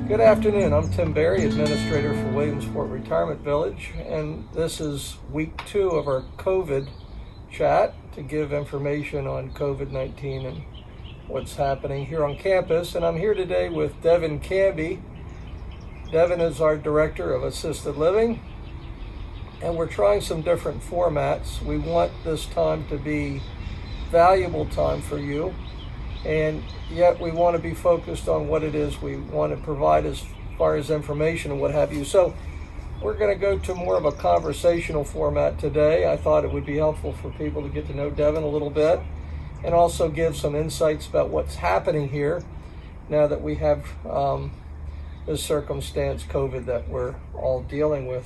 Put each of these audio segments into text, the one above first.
Good afternoon. I'm Tim Berry, Administrator for Williamsport Retirement Village, and this is week 2 of our COVID chat to give information on COVID-19 and what's happening here on campus. And I'm here today with Devin Canby. Devin is our Director of Assisted Living, and we're trying some different formats. We want this time to be valuable time for you, and yet we want to be focused on what it is we want to provide as far as information and what have you. So we're going to go to more of a conversational format today. I thought it would be helpful for people to get to know Devin a little bit and also give some insights about what's happening here now that we have this circumstance, COVID, that we're all dealing with.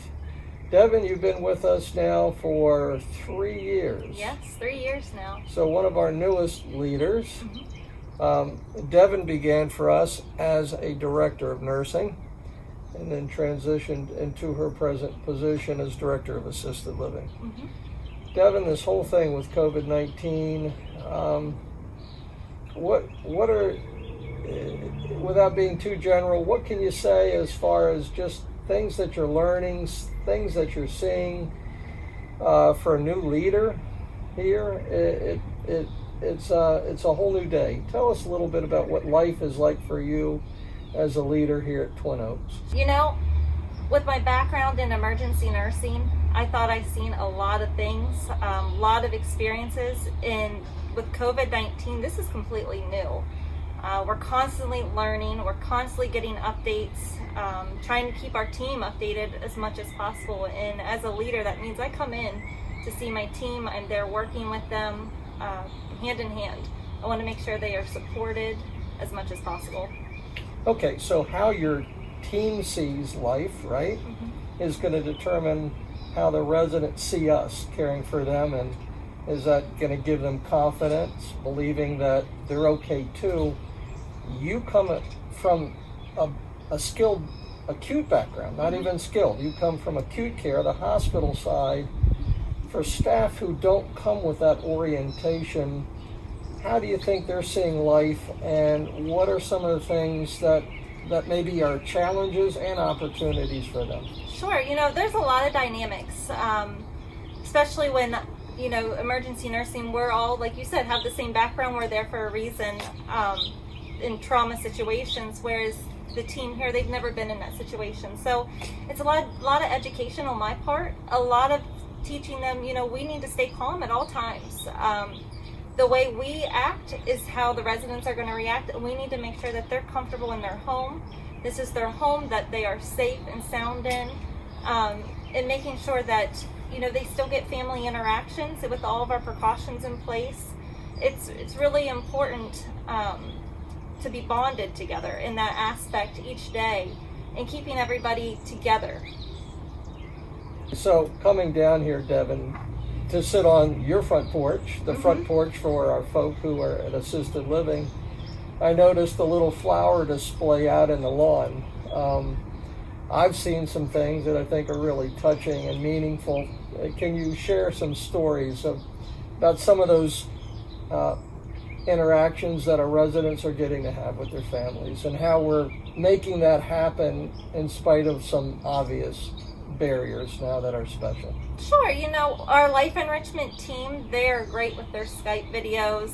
Devin, you've been with us now for 3 years. Yes, 3 years now. So one of our newest leaders. Devin began for us as a director of nursing and then transitioned into her present position as director of assisted living. Devin, this whole thing with COVID-19, what are, without being too general, what can you say as far as just things that you're learning, things that you're seeing for a new leader here? It's a whole new day. Tell us a little bit about what life is like for you as a leader here at Twin Oaks. You know, with my background in emergency nursing, I thought I'd seen a lot of things, a lot of experiences. And with COVID-19, this is completely new. We're constantly learning, we're constantly getting updates, trying to keep our team updated as much as possible. And as a leader, that means I come in to see my team. I'm there working with them hand in hand. I want to make sure they are supported as much as possible. Okay, so how your team sees life, right, is going to determine how the residents see us caring for them, and is that going to give them confidence, believing that they're okay too. You come from a skilled acute background, not even skilled. You come from acute care, the hospital side. For staff who don't come with that orientation, how do you think they're seeing life, and what are some of the things that maybe are challenges and opportunities for them? Sure, you know, there's a lot of dynamics, especially when, you know, emergency nursing, we're all, like you said, have the same background, we're there for a reason in trauma situations, whereas the team here, they've never been in that situation. So it's a lot of education on my part, a lot of teaching them, you know, we need to stay calm at all times. The way we act is how the residents are going to react, and we need to make sure that they're comfortable in their home. This is their home, that they are safe and sound in, and making sure that, you know, they still get family interactions with all of our precautions in place. It's really important to be bonded together in that aspect each day and keeping everybody together. So coming down here, Devin, to sit on your front porch, the front porch for our folk who are at assisted living, I noticed a little flower display out in the lawn. I've seen some things that I think are really touching and meaningful. Can you share some stories about some of those interactions that our residents are getting to have with their families, and how we're making that happen in spite of some obvious barriers now that are special? Sure, you know, our life enrichment team, they are great with their Skype videos,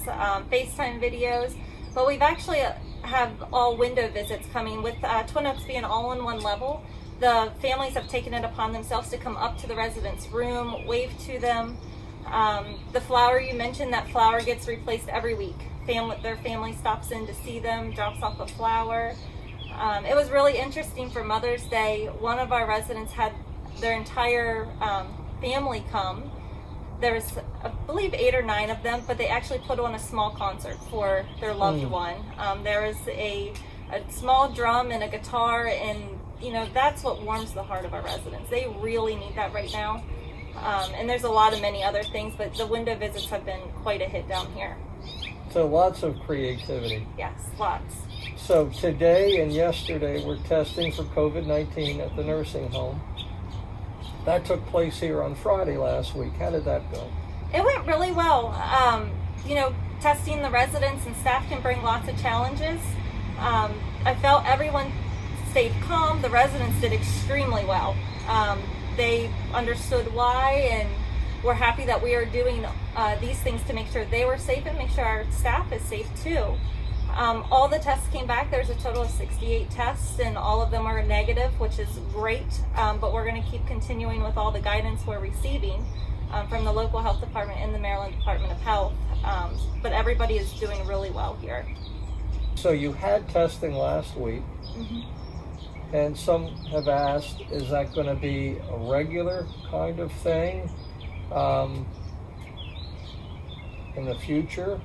FaceTime videos, but we've actually have all window visits coming with Twin Oaks being all in one level. The families have taken it upon themselves to come up to the residents' room, wave to them. The flower you mentioned, that flower gets replaced every week. Their family stops in to see them, drops off a flower. It was really interesting for Mother's Day. One of our residents had their entire family come. There's, I believe, 8 or 9 of them, but they actually put on a small concert for their loved one. There was a small drum and a guitar, and, you know, that's what warms the heart of our residents. They really need that right now. And there's a lot of many other things, but the window visits have been quite a hit down here. So lots of creativity. Yes, lots. So today and yesterday we're testing for COVID-19 at the nursing home. That took place here on Friday last week. How did that go? It went really well. You know, testing the residents and staff can bring lots of challenges. I felt everyone stayed calm. The residents did extremely well. They understood why, and we're happy that we are doing these things to make sure they were safe and make sure our staff is safe too. All the tests came back. There's a total of 68 tests, and all of them are negative, which is great. But we're going to keep continuing with all the guidance we're receiving from the local health department and the Maryland Department of Health. But everybody is doing really well here. So you had testing last week, and some have asked, is that going to be a regular kind of thing in the future?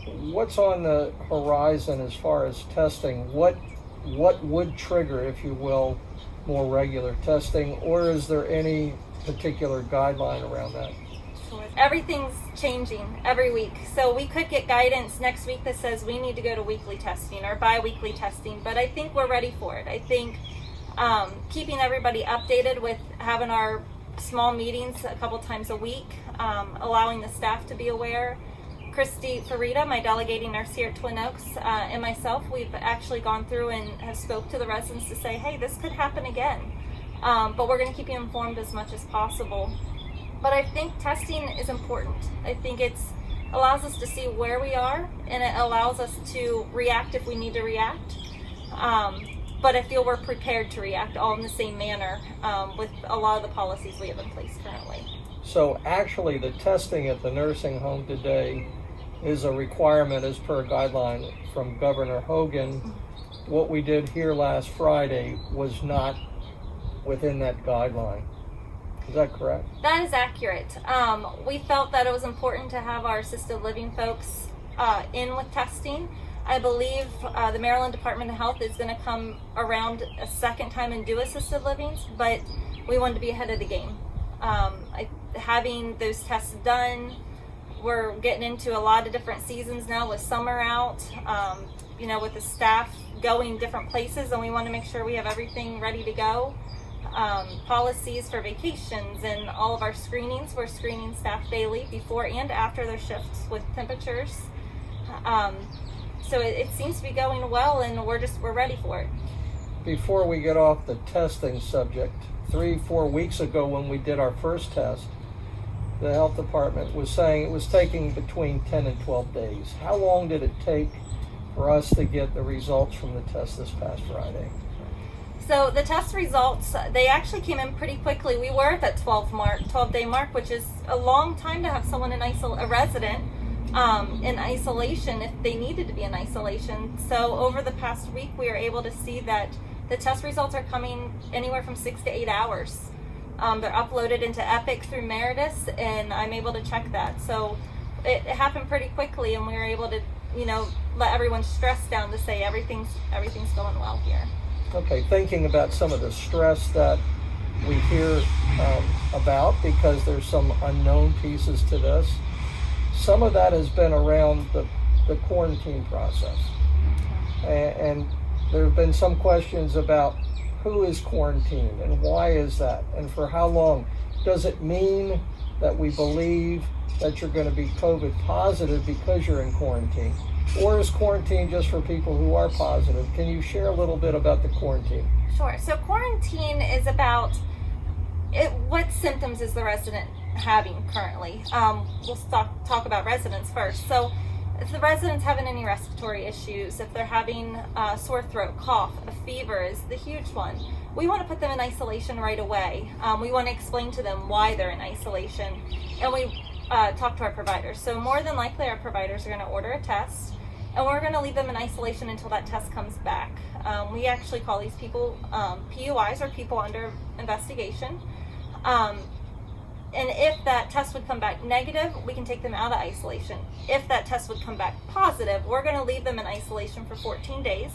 What's on the horizon as far as testing? What would trigger, if you will, more regular testing, or is there any particular guideline around that? Everything's changing every week. So we could get guidance next week that says we need to go to weekly testing or bi-weekly testing, but I think we're ready for it. I think keeping everybody updated with having our small meetings a couple times a week, allowing the staff to be aware. Kristi, Farida, my delegating nurse here at Twin Oaks, and myself, we've actually gone through and have spoke to the residents to say, hey, this could happen again. But we're going to keep you informed as much as possible. But I think testing is important. I think it allows us to see where we are, and it allows us to react if we need to react. But I feel we're prepared to react all in the same manner with a lot of the policies we have in place currently. So actually the testing at the nursing home today is a requirement as per a guideline from Governor Hogan. What we did here last Friday was not within that guideline. Is that correct? That is accurate. We felt that it was important to have our assisted living folks in with testing. I believe the Maryland Department of Health is going to come around a second time and do assisted livings, but we wanted to be ahead of the game. Having those tests done, we're getting into a lot of different seasons now with summer out, with the staff going different places, and we want to make sure we have everything ready to go. Policies for vacations and all of our screenings. We're screening staff daily before and after their shifts with temperatures. So it seems to be going well, and we're ready for it. Before we get off the testing subject, 3-4 weeks ago when we did our first test, the health department was saying it was taking between 10 and 12 days. How long did it take for us to get the results from the test this past Friday? So the test results, they actually came in pretty quickly. We were at that 12-day mark, which is a long time to have someone a resident in isolation if they needed to be in isolation. So over the past week, we were able to see that the test results are coming anywhere from 6 to 8 hours. They're uploaded into Epic through Meredith, and I'm able to check that. So it happened pretty quickly, and we were able to, let everyone's stress down to say everything's going well here. Okay, thinking about some of the stress that we hear about, because there's some unknown pieces to this. Some of that has been around the quarantine process. And there have been some questions about who is quarantined and why is that and for how long. Does it mean that we believe that you're going to be COVID positive because you're in quarantine? Or is quarantine just for people who are positive? Can you share a little bit about the quarantine? Sure. So quarantine is about what symptoms is the resident having currently. We'll talk about residents first. So if the resident's having any respiratory issues, if they're having a sore throat, cough, a fever is the huge one, we want to put them in isolation right away. We want to explain to them why they're in isolation, and we talk to our providers. So more than likely our providers are going to order a test, and we're going to leave them in isolation until that test comes back. We actually call these people PUIs, or people under investigation. And if that test would come back negative, we can take them out of isolation. If that test would come back positive, we're going to leave them in isolation for 14 days.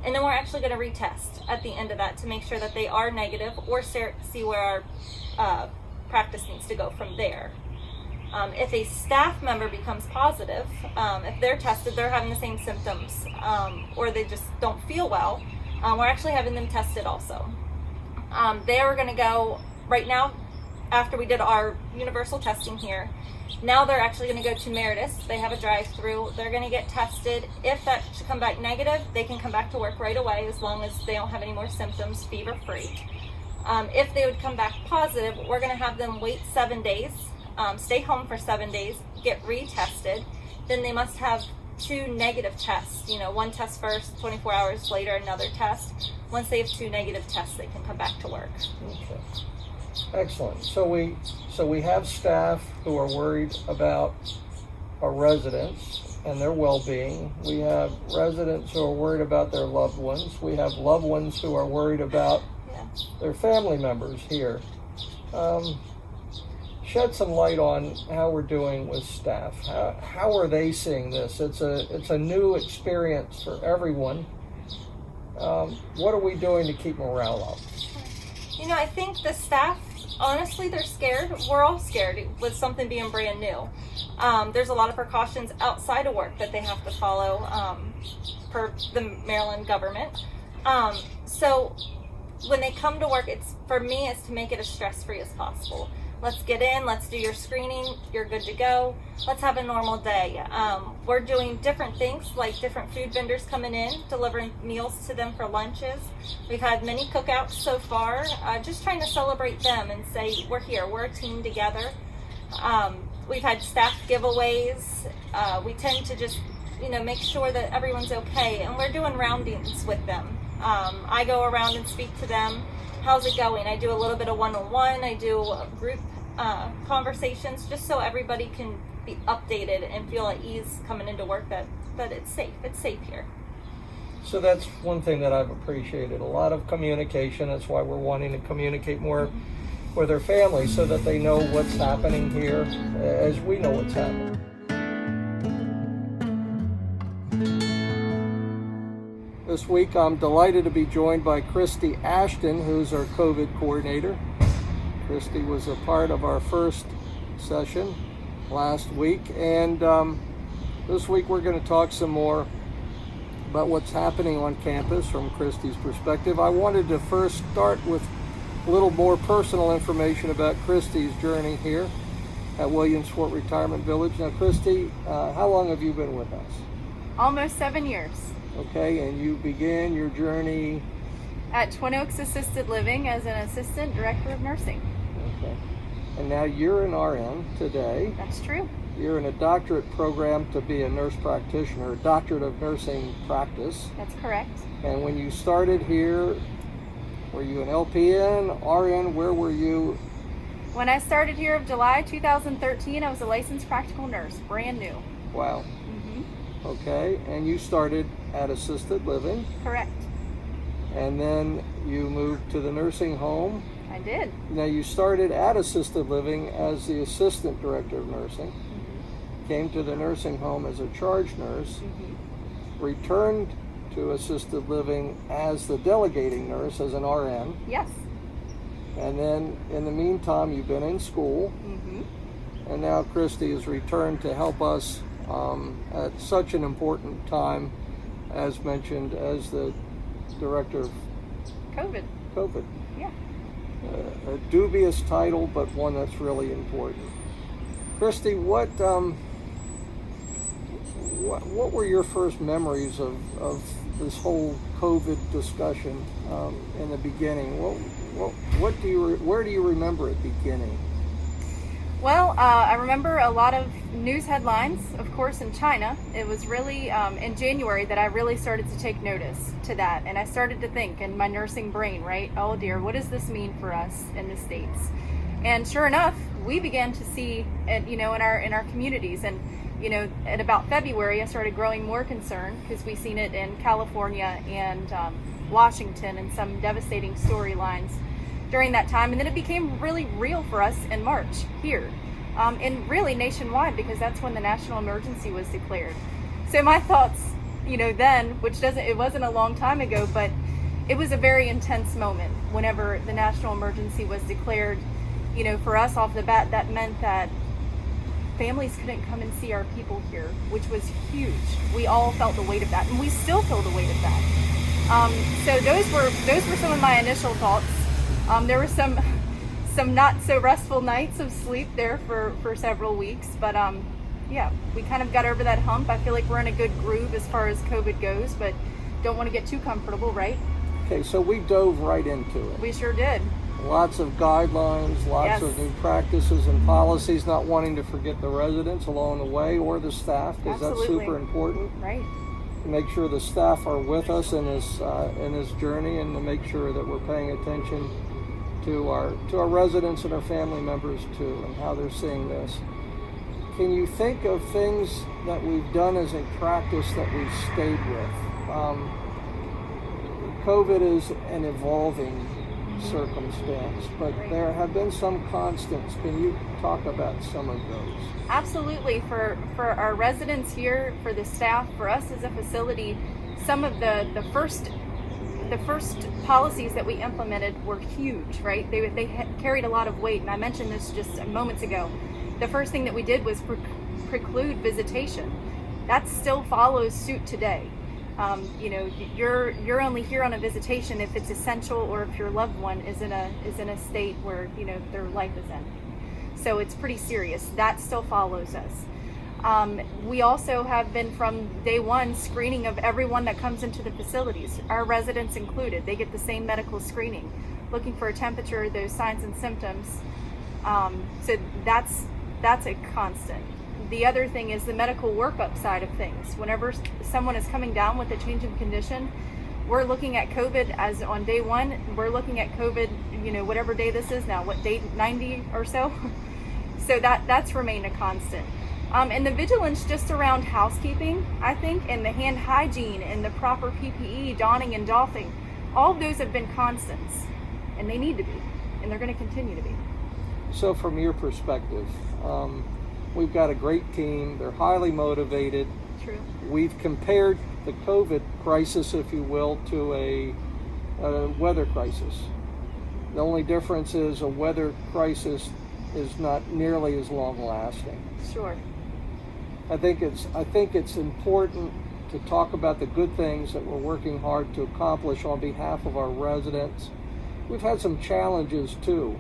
And then we're actually going to retest at the end of that to make sure that they are negative, or see where our practice needs to go from there. If a staff member becomes positive, if they're tested, they're having the same symptoms, or they just don't feel well, we're actually having them tested also. They are going to go, right now, after we did our universal testing here. Now they're actually going to go to Meredith. They have a drive-through. They're going to get tested. If that should come back negative, they can come back to work right away as long as they don't have any more symptoms, fever-free. If they would come back positive, we're going to have them wait 7 days, stay home for 7 days, get retested. Then they must have 2 negative tests. One test first, 24 hours later, another test. Once they have 2 negative tests, they can come back to work. Okay. Excellent. So we have staff who are worried about our residents and their well-being. We have residents who are worried about their loved ones. We have loved ones who are worried about their family members here. Shed some light on how we're doing with staff. How are they seeing this? It's a new experience for everyone. What are we doing to keep morale up? I think the staff, honestly, they're scared. We're all scared with something being brand new. There's a lot of precautions outside of work that they have to follow per the Maryland government. So when they come to work, for me, it's to make it as stress-free as possible. Let's get in, let's do your screening, you're good to go. Let's have a normal day. We're doing different things, like different food vendors coming in, delivering meals to them for lunches. We've had many cookouts so far, just trying to celebrate them and say, we're here, we're a team together. We've had staff giveaways. We tend to just, make sure that everyone's okay, and we're doing roundings with them. I go around and speak to them. How's it going? I do a little bit of one-on-one. I do group conversations just so everybody can be updated and feel at ease coming into work that it's safe. It's safe here. So that's one thing that I've appreciated. A lot of communication. That's why we're wanting to communicate more with their families so that they know what's happening here as we know what's happening. This week, I'm delighted to be joined by Kristi Ashton, who's our COVID coordinator. Kristi was a part of our first session last week, and this week we're going to talk some more about what's happening on campus from Kristi's perspective. I wanted to first start with a little more personal information about Kristi's journey here at Williamsport Retirement Village. Now, Kristi, how long have you been with us? Almost 7 years. Okay, and you began your journey at Twin Oaks Assisted Living as an assistant director of nursing. Okay, and now you're an RN today. That's true. You're in a doctorate program to be a nurse practitioner, a doctorate of nursing practice. That's correct. And when you started here, were you an LPN, RN? Where were you? When I started here of July 2013, I was a licensed practical nurse, brand new. Wow. Okay, and you started at assisted living. Correct. And then you moved to the nursing home. I did. Now you started at assisted living as the assistant director of nursing, came to the nursing home as a charge nurse, returned to assisted living as the delegating nurse, as an RN. Yes. And then in the meantime, you've been in school. And now Kristi has returned to help us at such an important time, as mentioned, as the director of COVID. Yeah. A dubious title, but one that's really important. Kristi, what were your first memories of this whole COVID discussion in the beginning? Where do you remember it beginning? Well, I remember a lot of news headlines, of course, in China. It was really in January that I really started to take notice to that. And I started to think in my nursing brain, right? Oh dear, what does this mean for us in the States? And sure enough, we began to see it, in our communities. And, at about February, I started growing more concerned because we've seen it in California and Washington and some devastating storylines during that time. And then it became really real for us in March here, and really nationwide, because that's when the national emergency was declared. So my thoughts, then, it wasn't a long time ago, but it was a very intense moment whenever the national emergency was declared. For us off the bat, that meant that families couldn't come and see our people here, which was huge. We all felt the weight of that, and we still feel the weight of that. So those were some of my initial thoughts. There were some some not so restful nights of sleep there for several weeks. But yeah, we kind of got over that hump. I feel like we're in a good groove as far as COVID goes, but don't want to get too comfortable, right? Okay, so we dove right into it. We sure did. Lots of guidelines, lots of new practices and policies, not wanting to forget the residents along the way or the staff, because that's super important. Right. To make sure the staff are with us in this journey, and to make sure that we're paying attention to our residents and our family members too, and how they're seeing this. Can you think of things that we've done as a practice that we've stayed with? COVID is an evolving circumstance, but there have been some constants. Can you talk about some of those? Absolutely. For our residents here, for the staff, for us as a facility, some of the first policies that we implemented were huge, right? They carried a lot of weight, and I mentioned this just moments ago. The first thing that we did was preclude visitation. That still follows suit today. You're only here on a visitation if it's essential, or if your loved one is in a state where their life is in. So it's pretty serious. That still follows us. We also have been from day one screening of everyone that comes into the facilities, our residents included. They get the same medical screening, looking for a temperature, those signs and symptoms. So that's a constant. The other thing is the medical workup side of things. Whenever someone is coming down with a change in condition, we're looking at COVID as on day one. We're looking at COVID, whatever day this is now, what day 90 or so. So that's remained a constant. And the vigilance just around housekeeping, I think, and the hand hygiene and the proper PPE, donning and doffing, all of those have been constants, and they need to be, and they're going to continue to be. So from your perspective, we've got a great team. They're highly motivated. True. We've compared the COVID crisis, if you will, to a weather crisis. The only difference is a weather crisis is not nearly as long lasting. Sure. I think it's important to talk about the good things that we're working hard to accomplish on behalf of our residents. We've had some challenges too.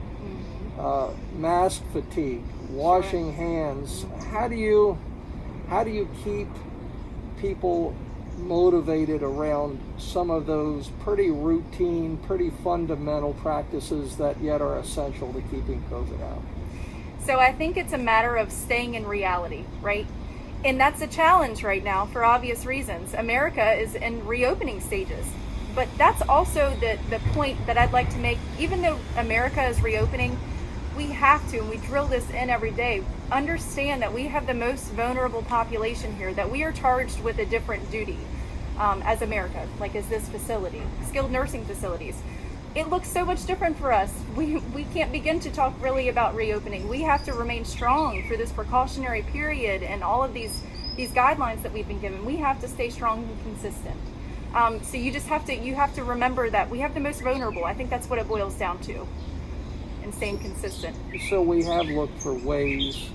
Mask fatigue, washing hands. How do you keep people motivated around some of those pretty routine, pretty fundamental practices that yet are essential to keeping COVID out? So I think it's a matter of staying in reality, right? And that's a challenge right now for obvious reasons. America is in reopening stages. But that's also the point that I'd like to make. Even though America is reopening, we have to, and we drill this in every day, understand that we have the most vulnerable population here, that we are charged with a different duty as America, like as this facility, skilled nursing facilities. It looks so much different for us. We can't begin to talk really about reopening. We have to remain strong for this precautionary period and all of these guidelines that we've been given. We have to stay strong and consistent. So you have to remember that we have the most vulnerable. I think that's what it boils down to. And staying consistent. So we have looked for ways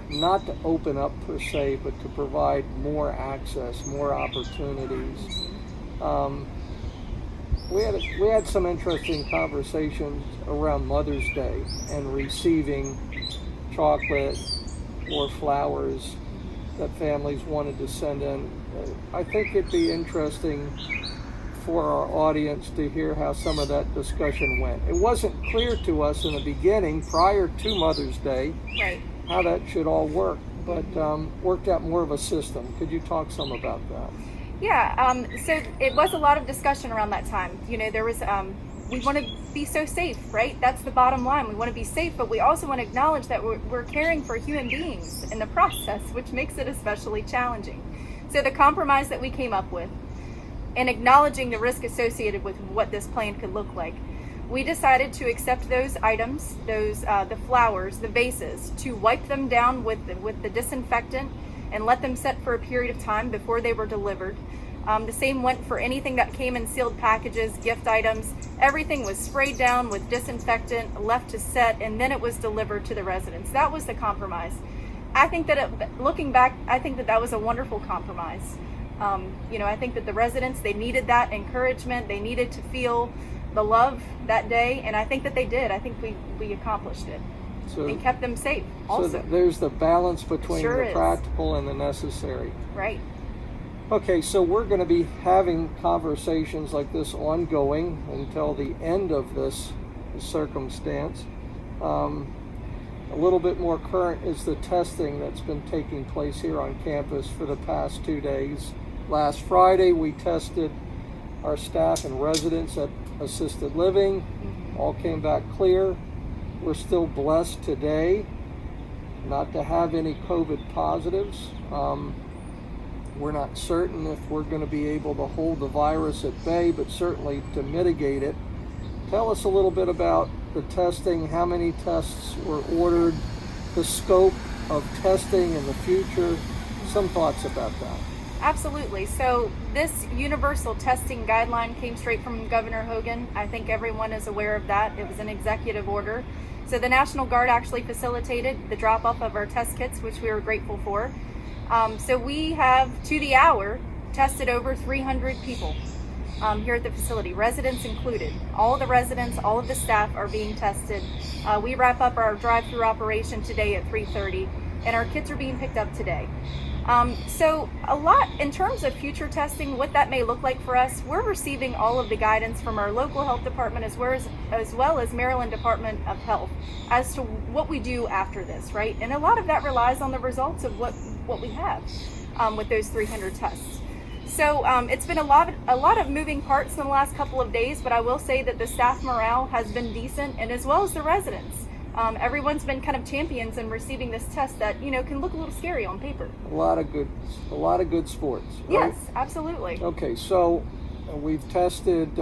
not to open up per se, but to provide more access, more opportunities. We had some interesting conversations around Mother's Day and receiving chocolate or flowers that families wanted to send in. I think it'd be interesting for our audience to hear how some of that discussion went. It wasn't clear to us in the beginning, prior to Mother's Day, right, how that should all work, but worked out more of a system. Could you talk some about that? Yeah, so it was a lot of discussion around that time. There was, we want to be so safe, right? That's the bottom line. We want to be safe, but we also want to acknowledge that we're caring for human beings in the process, which makes it especially challenging. So the compromise that we came up with, and acknowledging the risk associated with what this plan could look like, we decided to accept those items, the flowers, the vases, to wipe them down with the disinfectant and let them set for a period of time before they were delivered. The same went for anything that came in sealed packages, gift items. Everything was sprayed down with disinfectant, left to set, and then it was delivered to the residents. That was the compromise. I think that looking back, I think that was a wonderful compromise. I think that the residents, they needed that encouragement. They needed to feel the love that day, and I think that they did. I think we accomplished it. So, and kept them safe also. So there's the balance between Sure the is. practical and the necessary. Right. Okay, so we're going to be having conversations like this ongoing until the end of this circumstance. A little bit more current is the testing that's been taking place here on campus for the past 2 days. Last Friday, we tested our staff and residents at assisted living. All came back clear. We're still blessed today not to have any COVID positives. We're not certain if we're going to be able to hold the virus at bay, but certainly to mitigate it. Tell us a little bit about the testing, how many tests were ordered, the scope of testing in the future, some thoughts about that. Absolutely. So this universal testing guideline came straight from Governor Hogan. I think everyone is aware of that. It was an executive order. So the National Guard actually facilitated the drop-off of our test kits, which we were grateful for. So we have, to the hour, tested over 300 people here at the facility, residents included. All the residents, all of the staff are being tested. We wrap up our drive-through operation today at 3:30, and our kits are being picked up today. So a lot in terms of future testing, what that may look like for us, we're receiving all of the guidance from our local health department as well as Maryland Department of Health as to what we do after this, right? And a lot of that relies on the results of what we have with those 300 tests. So it's been a lot of moving parts in the last couple of days, but I will say that the staff morale has been decent, and as well as the residents. Everyone's been kind of champions in receiving this test that, can look a little scary on paper. A lot of good sports, right? Yes, absolutely. Okay, so we've tested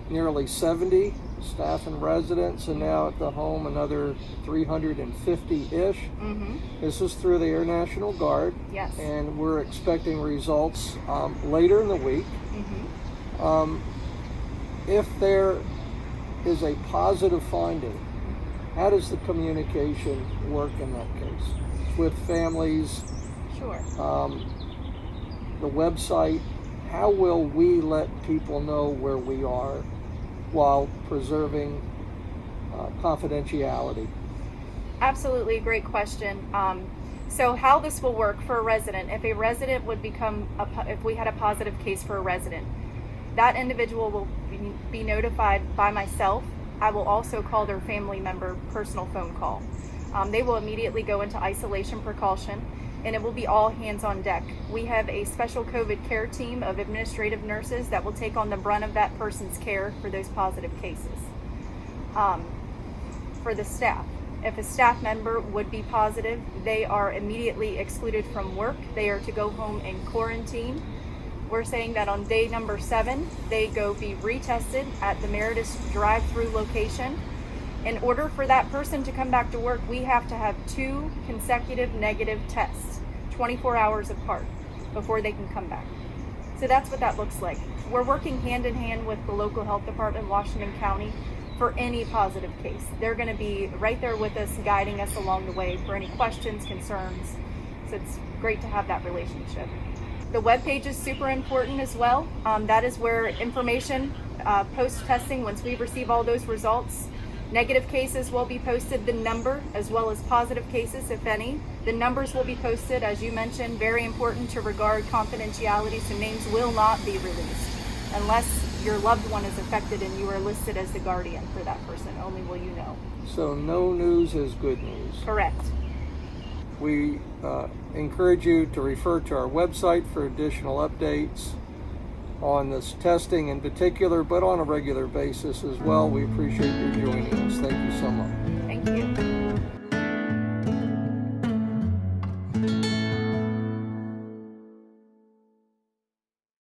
nearly 70 staff and residents, and now at the home another 350-ish. Mm-hmm. This is through the Air National Guard. Yes. And we're expecting results later in the week. Mm-hmm. If there is a positive finding, how does the communication work in that case? With families, Sure. the website, how will we let people know where we are while preserving confidentiality? Absolutely, great question. So how this will work for a resident, if a resident would if we had a positive case for a resident, that individual will be notified by myself. I will also call their family member personal phone call. They will immediately go into isolation precaution, and it will be all hands on deck. We have a special COVID care team of administrative nurses that will take on the brunt of that person's care for those positive cases. For the staff, if a staff member would be positive, they are immediately excluded from work. They are to go home and quarantine. We're saying that on day number 7, they go be retested at the Meritus drive-through location. In order for that person to come back to work, we have to have 2 consecutive negative tests, 24 hours apart, before they can come back. So that's what that looks like. We're working hand in hand with the local health department, Washington County, for any positive case. They're going to be right there with us, guiding us along the way for any questions, concerns. So it's great to have that relationship. The webpage is super important as well. That is where information post-testing, once we receive all those results, negative cases will be posted, the number, as well as positive cases, if any. The numbers will be posted, as you mentioned, very important to regard confidentiality, so names will not be released unless your loved one is affected and you are listed as the guardian for that person. Only will you know. So no news is good news. Correct. We encourage you to refer to our website for additional updates on this testing in particular, but on a regular basis as well. We appreciate you joining us. Thank you so much. Thank you.